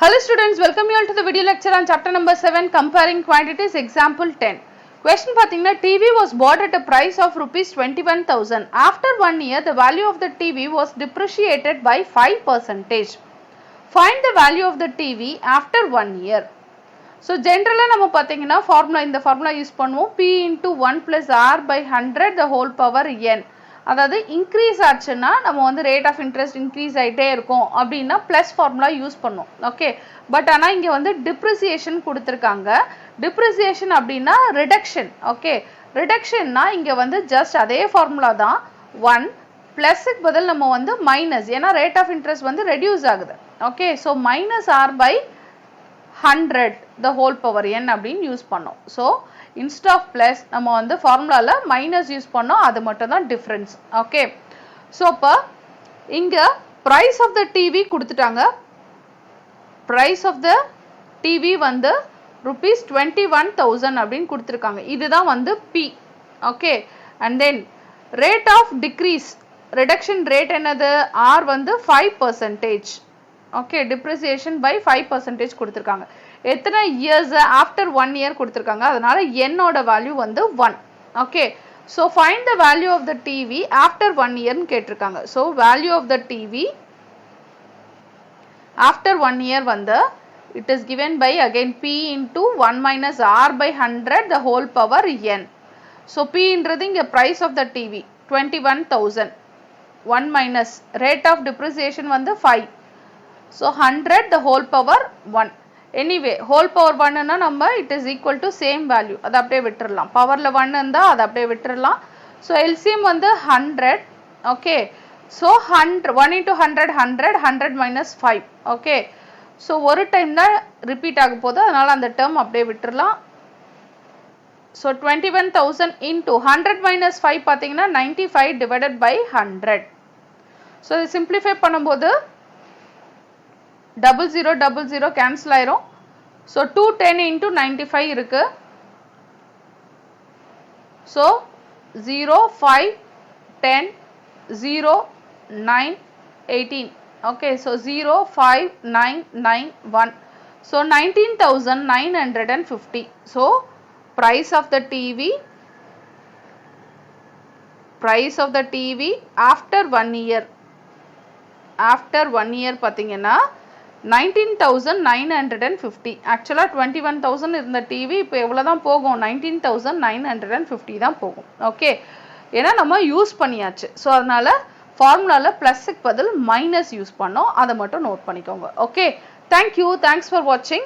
Hello students, welcome you all to the video lecture on chapter number 7 comparing quantities example 10. Question pathina TV was bought at a price of rupees 21,000. After 1 year the value of the TV was depreciated by 5%. Find the value of the TV after 1 year. So generally நம்ம பாத்தீங்கன்னா இந்த formula use பண்ணுவோம் P into 1 plus R by 100 the whole power n. அதாவது increase ஆச்சுன்னா நம்ம வந்து rate of interest increase ஆயிட்டே இருக்கும் அப்படின்னா plus formula யூஸ் பண்ணுவோம் ஓகே பட் ஆனா இங்க வந்து depreciation கொடுத்திருக்காங்க depreciation அப்படின்னா reduction ஓகே reductionனா இங்க வந்து just அதே formula தான் 1 பிளஸ்க்கு பதில் நம்ம வந்து மைனஸ் ஏன்னா rate of interest வந்து reduce ஆகுது okay so minus R by 100 the whole power n அப்படின்னு யூஸ் பண்ணோம் so instead of plus நம்ம வந்து ஃபார்முலால மைனஸ் யூஸ் பண்ணோம் அது மட்டும் தான் டிஃபரன்ஸ் ஓகே சோ அப்ப இங்க price of the TV கொடுத்துட்டாங்க price of the TV வந்து rupees 21,000 அப்படினு கொடுத்திருக்காங்க இதுதான் வந்து P okay and then rate of decrease reduction rate என்னது R வந்து 5% okay depreciation by 5% கொடுத்திருக்காங்க எத்தனை years after 1 year கொடுத்திருக்காங்க அதனால n ஓட வேல்யூ வந்து 1 okay so find the value of the TV after 1 year னு கேட்டிருக்காங்க so value of the TV after 1 year வந்து it is given by again P into 1 minus R by 100 the whole power n so P ன்றது இங்க price of the TV 21,000 1 minus rate of depreciation வந்து 5 so 100 the whole power 1 anyway whole power 1 னா நம்ம it is equal to same value அத அப்படியே விட்டுறலாம் பவர்ல 1 இருந்தா அத அப்படியே விட்டுறலாம் so LCM வந்து 100 okay so 100 1 into 100 100 100 minus 5 okay so ஒரு டைம் தான் ரிப்பீட் ஆக போகுது அதனால அந்த டேர்ம் அப்படியே விட்டுறலாம் so 21,000 into 100 minus 5 பாத்தீங்கன்னா 95 divided by 100 so இத சிம்பிளிஃபை பண்ணும்போது 0000 cancel ஆயிரும் so 210 into 95 இருக்கு so 0 5 10 0 9 18 okay so 0 5 9 9 1 so 19,950 so price of the TV after 1 year பாத்தீங்கன்னா 19,950 actually 21,000 இருந்த TV இப்போ எவ்வளவு தான் போகும் 19,950 தான் போகும் ஓகே ஏனா நம்ம யூஸ் பண்ணியாச்சு சோ அதனால ஃபார்முலால பிளஸ்க்கு பதில் மைனஸ் யூஸ் பண்ணோம் அத மட்டும் நோட் பண்ணிக்கோங்க okay thank you thanks for watching